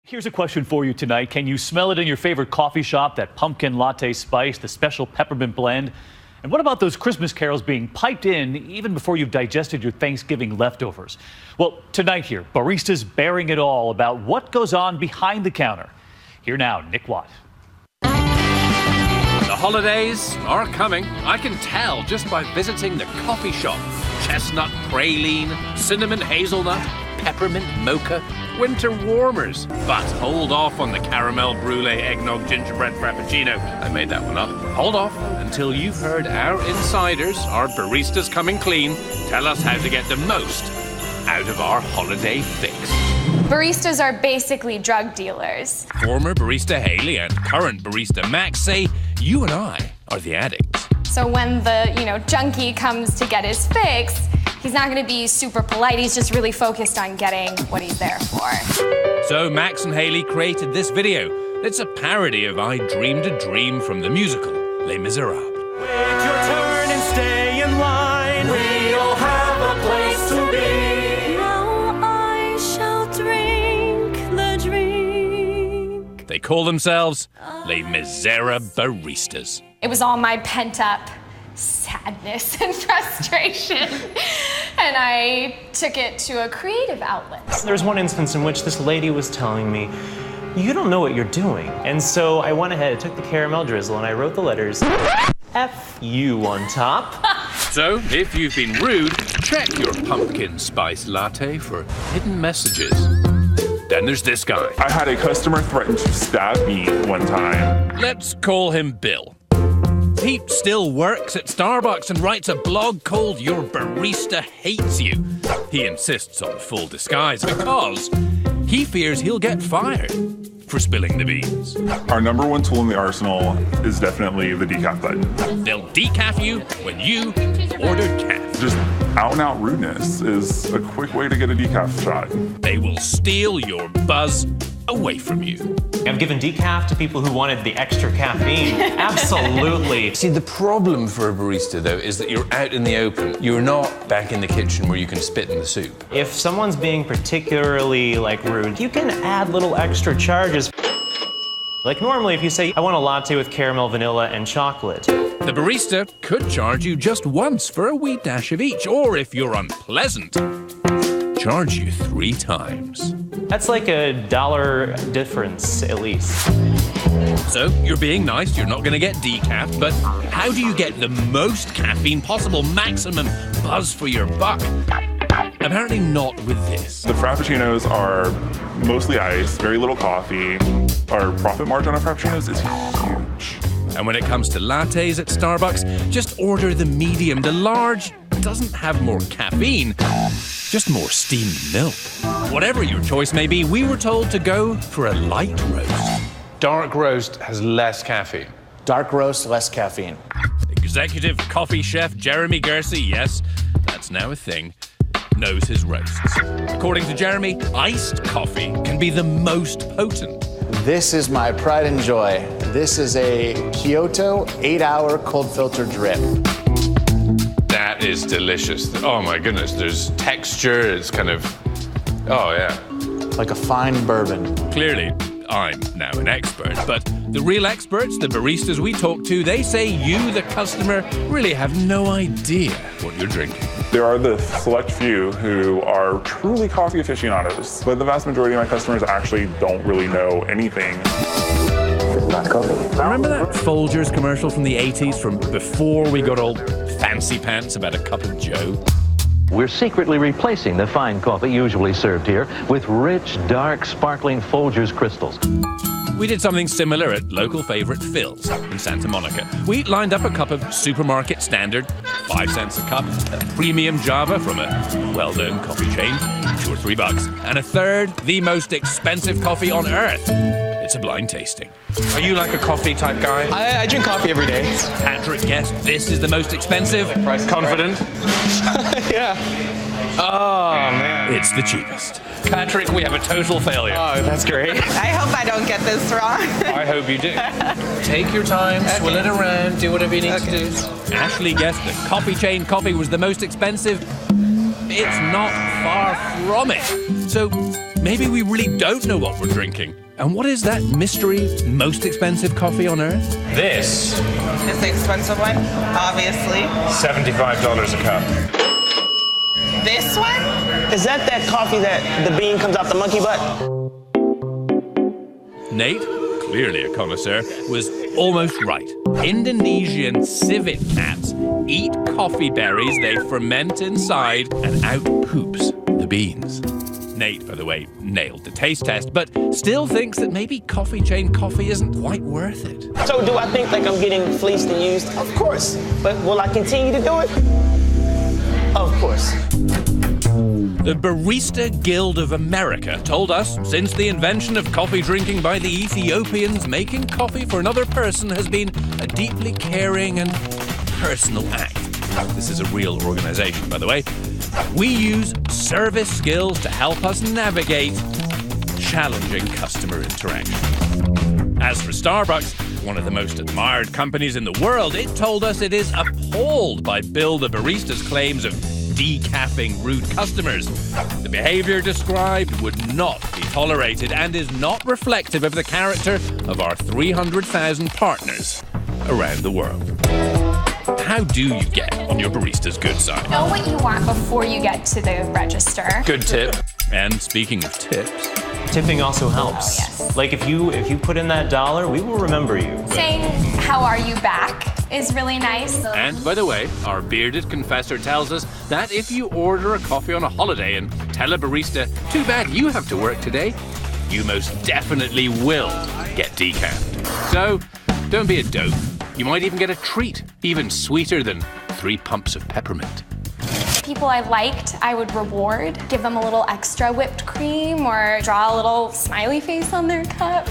Here's a question for you tonight. Can you smell it in your favorite coffee shop? That pumpkin latte spice, the special peppermint blend? And what about those Christmas carols being piped in even before you've digested your Thanksgiving leftovers? Well, tonight here, Barista's bearing it all about what goes on behind the counter. Here now, Nick Watt. The holidays are coming. I can tell just by visiting the coffee shop. Chestnut praline, cinnamon hazelnut, peppermint mocha, winter warmers. But hold off on the caramel brulee eggnog gingerbread frappuccino. I made that one up. Hold off until you've heard our insiders, our baristas coming clean, tell us how to get the most out of our holiday fix. Baristas are basically drug dealers. Former barista Haley and current barista Max say you and I are the addicts. So when the, junkie comes to get his fix, he's not going to be super polite. He's just really focused on getting what he's there for. So Max and Haley created this video. It's a parody of I Dreamed a Dream from the musical Les Miserables. Wait your turn and stay in line. We all have a place to be. Now I shall drink the drink. They call themselves Les Miserables Baristas. It was all my pent-up sadness and frustration, and I took it to a creative outlet. There's one instance in which this lady was telling me, "You don't know what you're doing." And so I went ahead, took the caramel drizzle, and I wrote the letters F U on top. So, if you've been rude, check your pumpkin spice latte for hidden messages. Then there's this guy. I had a customer threaten to stab me one time. Let's call him Bill. He still works at Starbucks and writes a blog called Your Barista Hates You. He insists on full disguise because he fears he'll get fired for spilling the beans. Our number one tool in the arsenal is definitely the decaf button. They'll decaf you when you order calf. Just out-and-out rudeness is a quick way to get a decaf shot. They will steal your buzz away from you. I've given decaf to people who wanted the extra caffeine. Absolutely. See, the problem for a barista, though, is that you're out in the open. You're not back in the kitchen where you can spit in the soup. If someone's being particularly rude, you can add little extra charges. Like normally if you say, "I want a latte with caramel, vanilla, and chocolate." The barista could charge you just once for a wee dash of each, or if you're unpleasant, charge you 3 times. That's like $1 difference, at least. So, you're being nice, you're not going to get decaf, but how do you get the most caffeine possible, maximum buzz for your buck? Apparently not with this. The frappuccinos are mostly ice, very little coffee. Our profit margin on frappuccinos is huge. And when it comes to lattes at Starbucks, just order the medium. The large doesn't have more caffeine, just more steamed milk. Whatever your choice may be, we were told to go for a light roast. Dark roast has less caffeine. Dark roast, less caffeine. Executive coffee chef Jeremy Gersey, yes, that's now a thing, knows his roasts. According to Jeremy, iced coffee can be the most potent. This is my pride and joy. This is a Kyoto 8-hour cold filter drip. That is delicious. Oh my goodness, there's texture, it's kind of, oh yeah. Like a fine bourbon. Clearly, I'm now an expert, but the real experts, the baristas we talk to, they say you, the customer, really have no idea what you're drinking. There are the select few who are truly coffee aficionados, but the vast majority of my customers actually don't really know anything. Remember that Folgers commercial from the 80s, from before we got all fancy pants about a cup of joe? We're secretly replacing the fine coffee usually served here with rich, dark, sparkling Folgers crystals. We did something similar at local favorite Phil's in Santa Monica. We lined up a cup of supermarket standard, 5 cents a cup, a premium Java from a well-known coffee chain, $2 or $3, and a third, the most expensive coffee on earth. It's a blind tasting. Are you like a coffee type guy? I drink coffee every day. Patrick guessed this is the most expensive. Price Confident? Yeah. Oh, man. It's the cheapest. Patrick, we have a total failure. Oh, that's great. I hope I don't get this wrong. I hope you do. Take your time, swill it around, do whatever you need to do. Ashley guessed the coffee chain coffee was the most expensive. It's not far from it. So maybe we really don't know what we're drinking. And what is that mystery, most expensive coffee on earth? This, It's the expensive one, obviously. $75 a cup. This one? Is that coffee that the bean comes out the monkey butt? Nate, clearly a connoisseur, was almost right. Indonesian civet cats eat coffee berries they ferment inside and out poops the beans. Nate, by the way, nailed the taste test, but still thinks that maybe coffee chain coffee isn't quite worth it. So do I think like I'm getting fleeced and used? Of course. But will I continue to do it? Of course. The Barista Guild of America told us since the invention of coffee drinking by the Ethiopians, making coffee for another person has been a deeply caring and personal act. This is a real organization, by the way. We use service skills to help us navigate challenging customer interaction. As for Starbucks, one of the most admired companies in the world, it told us it is appalled by Bill the Barista's claims of decaffing rude customers. The behavior described would not be tolerated and is not reflective of the character of our 300,000 partners around the world. How do you get on your barista's good side? Know what you want before you get to the register. Good tip. And speaking of tips, Tipping also helps. Oh, yes. Like if you put in that $1, we will remember you. Saying, "How are you back?" is really nice. and by the way, our bearded confessor tells us that if you order a coffee on a holiday and tell a barista, "Too bad you have to work today," you most definitely will get decaf. So, don't be a dope. You might even get a treat, even sweeter than 3 pumps of peppermint. People I liked, I would reward, give them a little extra whipped cream or draw a little smiley face on their cup.